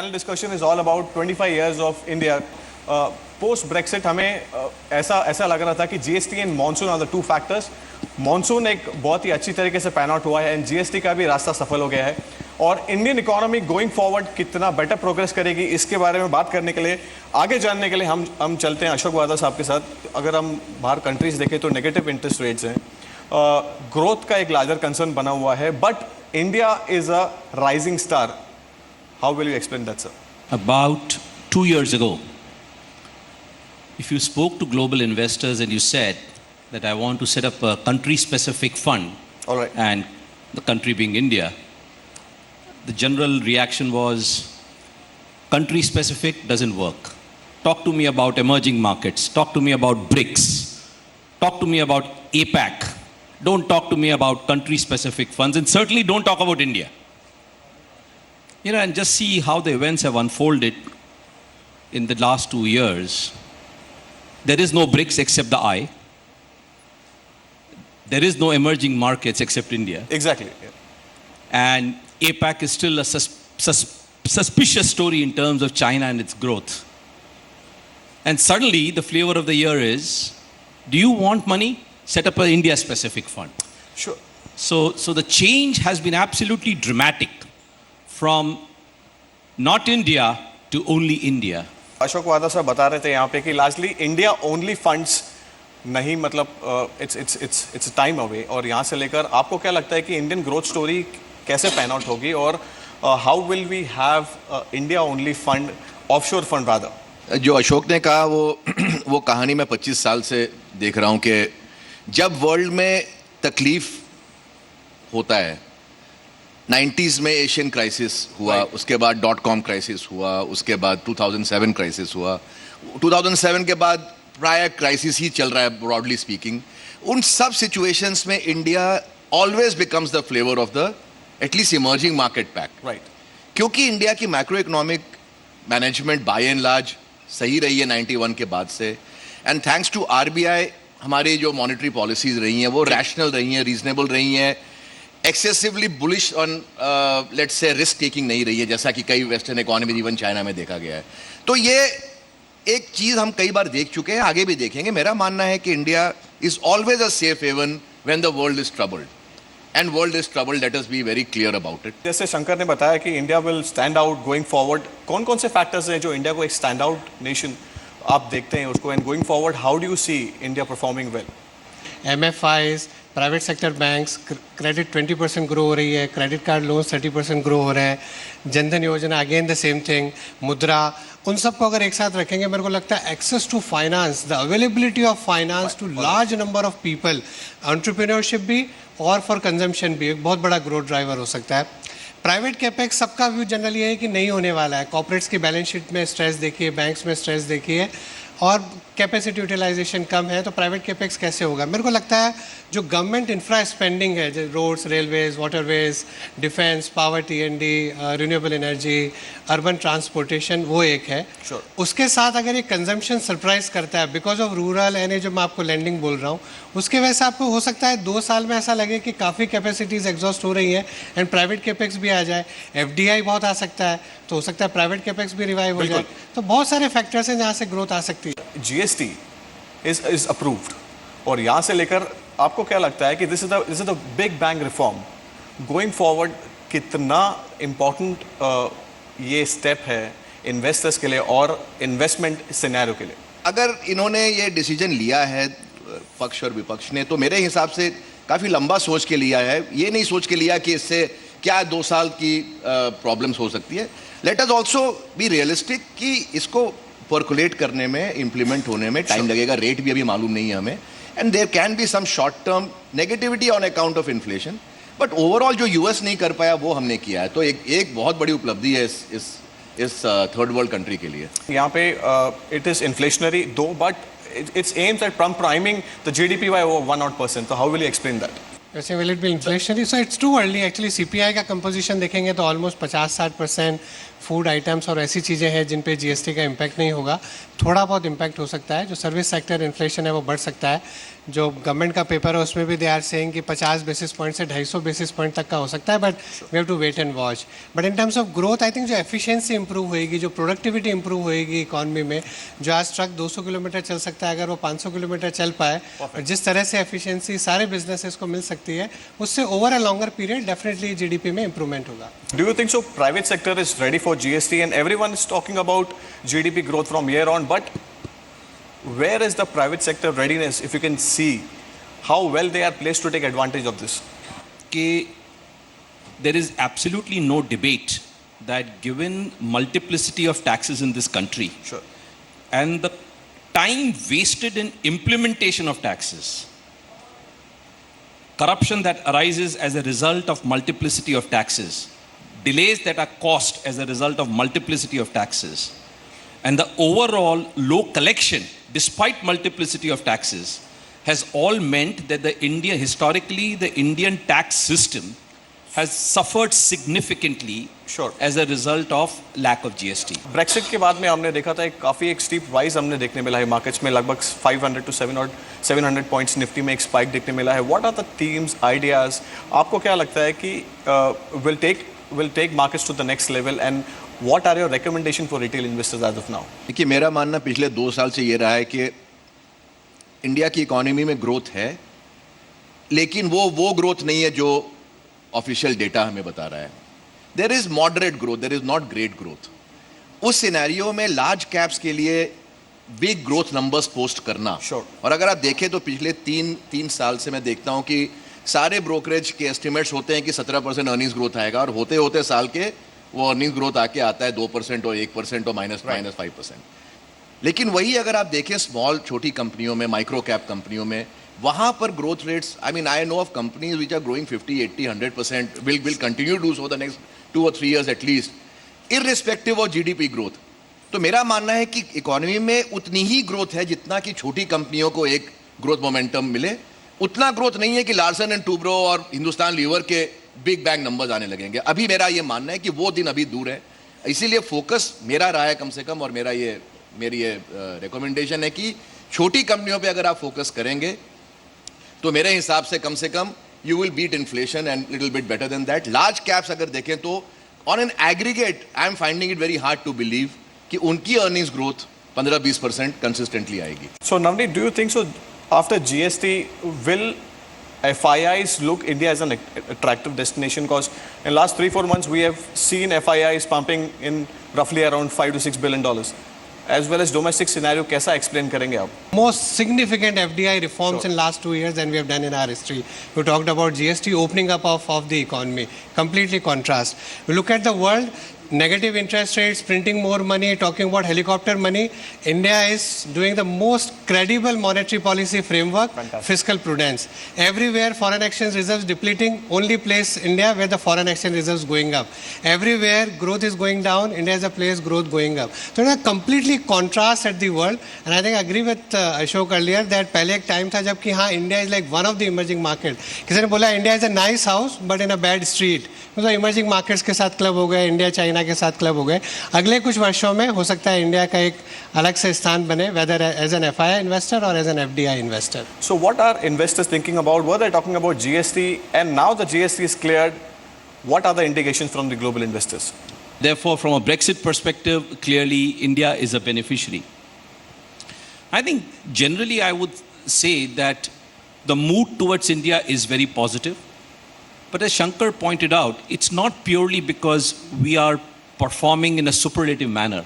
Panel discussion is all about 25 years of India. Post Brexit हमें ऐसा लग रहा था कि GST and monsoon are the two factors. Monsoon एक बहुत ही अच्छी तरीके से पैन आउट हुआ है एंड जीएसटी का भी रास्ता सफल हो गया है। और इंडियन इकोनॉमी गोइंग फॉरवर्ड कितना बेटर प्रोग्रेस करेगी, इसके बारे में बात करने के लिए, आगे जानने के लिए हम चलते हैं अशोक वादा साहब के साथ। अगर हम बाहर कंट्रीज देखें तो नेगेटिव इंटरेस्ट रेट्स हैं, ग्रोथ का एक लार्जर कंसर्न बना हुआ है, but India is a rising star. How will you explain that sir? About 2 years ago, if you spoke to global investors and you said that I want to set up a country-specific fund, All right. and the country being India, the general reaction was, country-specific doesn't work. Talk to me about emerging markets. Talk to me about BRICS. Talk to me about APAC. Don't talk to me about country-specific funds, and certainly don't talk about India. You know, and just see how the events have unfolded in the last 2 years. There is no BRICS except the I. There is no emerging markets except India. Exactly. Yeah. And APAC is still a suspicious story in terms of China and its growth. And suddenly, the flavor of the year is, do you want money? Set up an India-specific fund. Sure. So the change has been absolutely dramatic from not India to only India. Ashok वादा साहब बता रहे थे यहाँ पे कि largely India only funds नहीं, मतलब इट्स टाइम अवे। और यहाँ से लेकर आपको क्या लगता है कि इंडियन ग्रोथ स्टोरी कैसे पैन आउट होगी, और how will we have India only fund, offshore fund rather? जो अशोक ने कहा वो कहानी मैं 25 साल से देख रहा हूँ कि जब वर्ल्ड में तकलीफ होता है, 90s में एशियन क्राइसिस हुआ, उसके बाद .com क्राइसिस हुआ, उसके बाद 2007 क्राइसिस हुआ, 2007 के बाद प्राय क्राइसिस ही चल रहा है ब्रॉडली स्पीकिंग। उन सब सिचुएशंस में India always becomes the flavour of the at least emerging market pack, right? क्योंकि इंडिया की macro economic management by and large सही रही है 91 के बाद से, एंड थैंक्स टू आरबीआई हमारी जो मॉनेटरी पॉलिसीज रही हैं वो रैशनल रही हैं, रीजनेबल रही हैं, excessively bullish on let's say risk taking नहीं रही है, जैसा कि कई वेस्टर्न इकोनॉमी इवन चाइना में देखा गया है। तो ये एक चीज़ हम कई बार देख चुके हैं, आगे भी देखेंगे। मेरा मानना है कि India is always a safe haven when the world is troubled, and world is troubled, let us be very clear about it. जैसे शंकर ने बताया कि India will stand out going forward, कौन कौन से फैक्टर्स हैं जो इंडिया को एक स्टैंड आउट नेशन आप देखते हैं उसको, and going forward how do you see India performing well? MFIs, private sector banks, credit 20% grow हो रही है, क्रेडिट कार्ड लोन 30% ग्रो हो रहे हैं, जनधन योजना अगेन द सेम थिंग, मुद्रा, उन सबको अगर एक साथ रखेंगे, मेरे को लगता है access to finance, the availability of finance to large number of people, entrepreneurship भी और फॉर कंजम्पशन भी एक बहुत बड़ा ग्रोथ ड्राइवर हो सकता है। प्राइवेट कैपेक्स सबका व्यू जनरल ये है कि नहीं होने वाला है। कॉर्पोरेट्स की बैलेंस शीट में स्ट्रेस देखिए, बैंक्स में स्ट्रेस देखिए, और कैपेसिटी यूटिलाइजेशन कम है, तो प्राइवेट कैपेक्स कैसे होगा? मेरे को लगता है जो गवर्नमेंट इंफ्रा स्पेंडिंग है, जो roads, railways, waterways, defence, power, TND, renewable energy, urban transportation, वो एक है। Sure. उसके साथ अगर ये कंजम्पशन सरप्राइज करता है बिकॉज ऑफ रूरल एंड जो मैं आपको लैंडिंग बोल रहा हूँ, उसके वजह से आपको हो सकता है 2 साल में ऐसा लगे कि काफ़ी कैपेसिटीज एग्जॉस्ट हो रही हैं एंड प्राइवेट कैपेक्स भी आ जाए, FDI बहुत आ सकता है, तो हो सकता है प्राइवेट कैपेक्स भी रिवाइव हो जाए। तो बहुत सारे फैक्टर्स हैं जहाँ से ग्रोथ आ सकती है। GST इज अप्रूव्ड, और यहाँ से लेकर आपको क्या लगता है कि this is the big bang reform going forward, कितना इम्पोर्टेंट ये स्टेप है इन्वेस्टर्स के लिए और इन्वेस्टमेंट सिनेरियो के लिए? अगर इन्होंने ये डिसीजन लिया है पक्ष और विपक्ष ने, तो मेरे हिसाब से काफ़ी लंबा सोच के लिया है। ये नहीं सोच के लिया कि इससे क्या 2 साल की प्रॉब्लम्स हो सकती है। Let us also be realistic कि इसको पर्कुलेट करने में, इम्प्लीमेंट होने में टाइम लगेगा, रेट भी अभी मालूम नहीं है हमें, and there can be some short term negativity on account of inflation, but overall जो US नहीं कर पाया वो हमने किया है, तो एक बहुत बड़ी उपलब्धि है इस थर्ड वर्ल्ड कंट्री के लिए। यहाँ पे it is inflationary though, but its aims at priming the GDP by over 1% तो how will you explain that? वैसे will it be inflationary? So it's too early actually. CPI का composition देखेंगे तो almost 50-60% food items और ऐसी चीज़ें हैं जिन पे जीएसटी का इम्पैक्ट नहीं होगा, थोड़ा बहुत इम्पैक्ट हो सकता है। जो सर्विस सेक्टर इन्फ्लेशन है वो बढ़ सकता है। जो गवर्नमेंट का पेपर है उसमें भी दे आर सेइंग कि 50 बेसिस पॉइंट से 250 बेसिस पॉइंट तक का हो सकता है, but we have to wait and watch. But in terms of growth I think जो एफिशिएंसी इंप्रूव होएगी, जो प्रोडक्टिविटी इंप्रूव होएगी इकॉनमी में, जो आज ट्रक 200 किलोमीटर चल सकता है अगर वो 500 किलोमीटर चल पाए, और जिस तरह से एफिशिएंसी सारे बिजनेसेस को मिल सकती है, उससे over a longer period definitely GDP में इंप्रूवमेंट होगा। Do you think so? Private sector is ready for GST, and everyone is talking about GDP growth from here on. But where is the private sector readiness? If you can see how well they are placed to take advantage of this. कि there is absolutely no debate that given multiplicity of taxes in this country Sure. and the time wasted in implementation of taxes, corruption that arises as a result of multiplicity of taxes, delays that are caused as a result of multiplicity of taxes, and the overall low collection despite multiplicity of taxes has all meant that historically the Indian tax system has suffered significantly Sure. as a result of lack of GST. Brexit के बाद में हमने देखा था काफ़ी एक steep wise हमने देखने मिला है मार्केट्स में, लगभग 500 to 700 पॉइंट्स निफ्टी में एक स्पाइक देखने मिला है. What are the themes, ideas, आपको क्या लगता है कि will take markets to the next level, and what are your recommendation for retail investors as of now? देखिए, मेरा मानना पिछले 2 साल से ये रहा है कि इंडिया की इकोनॉमी में ग्रोथ है, लेकिन वो ग्रोथ नहीं है जो ऑफिशियल डेटा हमें बता रहा है. There is moderate growth, there is not great growth. उस सिनेरियो में लार्ज कैप्स के लिए बिग ग्रोथ नंबर्स पोस्ट करना, Sure. और अगर आप देखें तो पिछले तीन साल से मैं देखता हूं कि सारे ब्रोकरेज के एस्टिमेट्स होते हैं कि 17% अर्निंग्स ग्रोथ आएगा, और होते होते साल के वो अर्निंग्स ग्रोथ आके आता है 2% और 1% और माइनस 5%. लेकिन वही अगर आप देखें स्मॉल छोटी कंपनियों में, माइक्रो कैप कंपनियों में, वहां पर growth rates, I know of companies which are growing 50, 80, 100%, will continue do so the next 2 or 3 years at least, irrespective of GDP growth. तो मेरा मानना है कि इकोनॉमी में उतनी ही ग्रोथ है जितना कि छोटी कंपनियों को एक ग्रोथ मोमेंटम मिले. उतना ग्रोथ नहीं है कि लार्सन एंड टूब्रो और हिंदुस्तान लीवर के बिग बैंग नंबर्स आने लगेंगे. अभी मेरा ये मानना है कि वो दिन अभी दूर है. इसीलिए फोकस मेरा रहा है कम से कम, और मेरी ये रिकमेंडेशन है कि छोटी कंपनियों पे अगर आप फोकस करेंगे तो मेरे हिसाब से कम you will beat inflation and little bit better than that. Large caps अगर देखें तो on an aggregate I am finding it very hard to believe कि उनकी अर्निंग्स ग्रोथ 15-20% कंसिस्टेंटली आएगी. So Navneet, do you think so after GST will FIIs look India as an attractive destination? Because in last 3-4 months we have seen FIIs pumping in roughly around $5 to $6 billion. As well as domestic scenario, कैसा explain करेंगे आप? Most significant FDI reforms in last 2 years than we have done in our history. You talked about GST opening up of the economy, completely contrast. We look at the world, negative interest rates, printing more money, talking about helicopter money. India is doing the most credible monetary policy framework, Fantastic. fiscal prudence. Everywhere foreign exchange reserves depleting, only place India where the foreign exchange reserves going up. Everywhere growth is going down, India is a place growth going up. So it's a completely contrast at the world, and I think I agree with Ashok earlier that पहले एक time था जब कि हाँ India is like one of the emerging market. किसी ने बोला India is a nice house but in a bad street. मतलब emerging markets के साथ क्लब हो गए, इंडिया चाइना के साथ क्लब हो गए. अगले कुछ वर्षों में हो सकता है इंडिया का एक अलग से स्थान बने, whether as an FII investor or as an FDI investor. So what are investors thinking about? Were they talking about GST, and now the GST is cleared? What are the indications from the global investors? Therefore, from a Brexit perspective, clearly India is a beneficiary. I think generally I would say that the mood towards India is very positive. But as Shankar pointed out, it's not purely because we are performing in a superlative manner.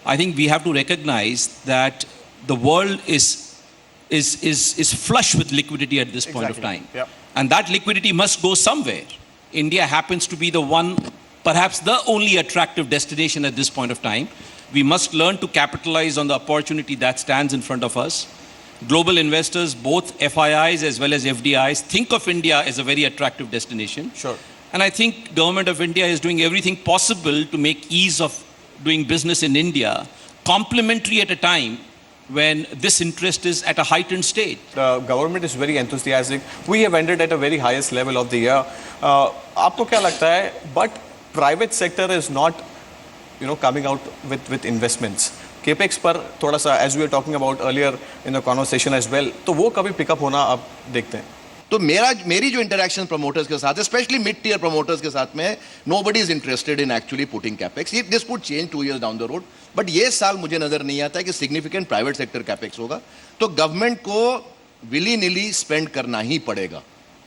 I think we have to recognize that the world is flush with liquidity at this point of Exactly. time. Yep. And that liquidity must go somewhere. India happens to be the one, perhaps the only attractive destination at this point of time. We must learn to capitalize on the opportunity that stands in front of us. Global investors, both FIIs as well as FDIs, think of India as a very attractive destination. Sure. And I think government of India is doing everything possible to make ease of doing business in India complementary at a time when this interest is at a heightened state. The government is very enthusiastic. We have ended at a very highest level of the year. आपको क्या लगता है? But private sector is not coming out with investments. Capex पर थोड़ा सा, as we were talking about earlier in the conversation as well, तो वो कभी पिकअप होना आप देखते हैं? तो मेरी जो इंटरेक्शन प्रमोटर्स के साथ है, स्पेशली मिड टियर प्रमोटर्स के साथ में, nobody is interested in actually putting capex. This would change 2 years down the road, but ये साल मुझे नजर नहीं आता है कि सिग्निफिकेंट प्राइवेट सेक्टर कैपेक्स होगा. तो गवर्नमेंट को विली निली स्पेंड करना ही पड़ेगा.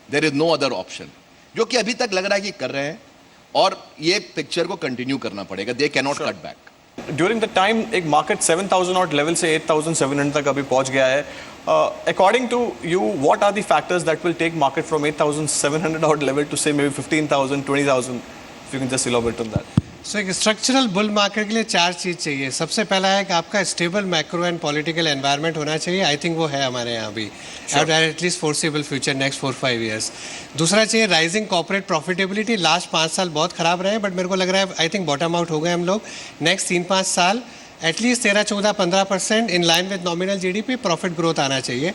There is no other option, जो कि अभी तक लग रहा है कि कर रहे हैं, और ये पिक्चर को कंटिन्यू करना पड़ेगा. They can not cut back. During the time एक मार्केट 7,000 ऑट लेवल से 8,700 तक अभी पहुंच गया है. According to you, what are the factors that will take market from 8,700 odd level to say maybe 15,000, 20,000? If you can just elaborate on that. So एक structural bull market के लिए 4 चीज़ चाहिए. सबसे पहला है कि आपका stable macro and political environment होना चाहिए. आई थिंक वो है हमारे यहाँ भी, at least forcible future next 4-5 years. दूसरा चाहिए राइजिंग कॉर्पोरेट प्रॉफिटेबिलिटी. लास्ट 5 साल बहुत खराब रहे, बट मेरे को लग रहा है आई थिंक बॉटम आउट हो गए हम लोग. नेक्स्ट 3-5 साल at least 13-14-15% in line with nominal GDP profit growth आना चाहिए.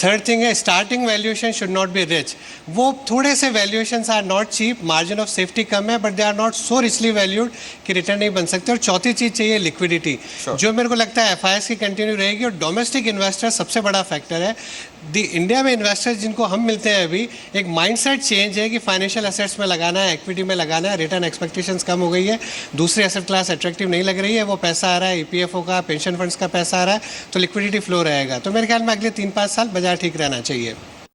थर्ड थिंग है starting valuation should not be rich. वो थोड़े से valuations are not cheap, margin of safety कम है, but they are not so richly valued कि रिटर्न नहीं बन सकते. और चौथी चीज़ चाहिए लिक्विडिटी, जो मेरे को लगता है एफआईएस की कंटिन्यू रहेगी. और डोमेस्टिक इन्वेस्टर सबसे बड़ा फैक्टर है. इंडिया में इन्वेस्टर्स जिनको हम मिलते हैं अभी, एक माइंडसेट चेंज है कि फाइनेंशियल एसेट्स में लगाना है, एक्विटी में लगाना है. रिटर्न एक्सपेक्टेशंस कम हो गई है, दूसरी एसेट क्लास अट्रैक्टिव नहीं लग रही है. वो पैसा आ रहा है, ईपीएफओ का, पेंशन फंड्स का पैसा आ रहा है, तो लिक्विडिटी फ्लो रहेगा. तो मेरे ख्याल में अगले 3-5 साल बाजार ठीक रहना चाहिए.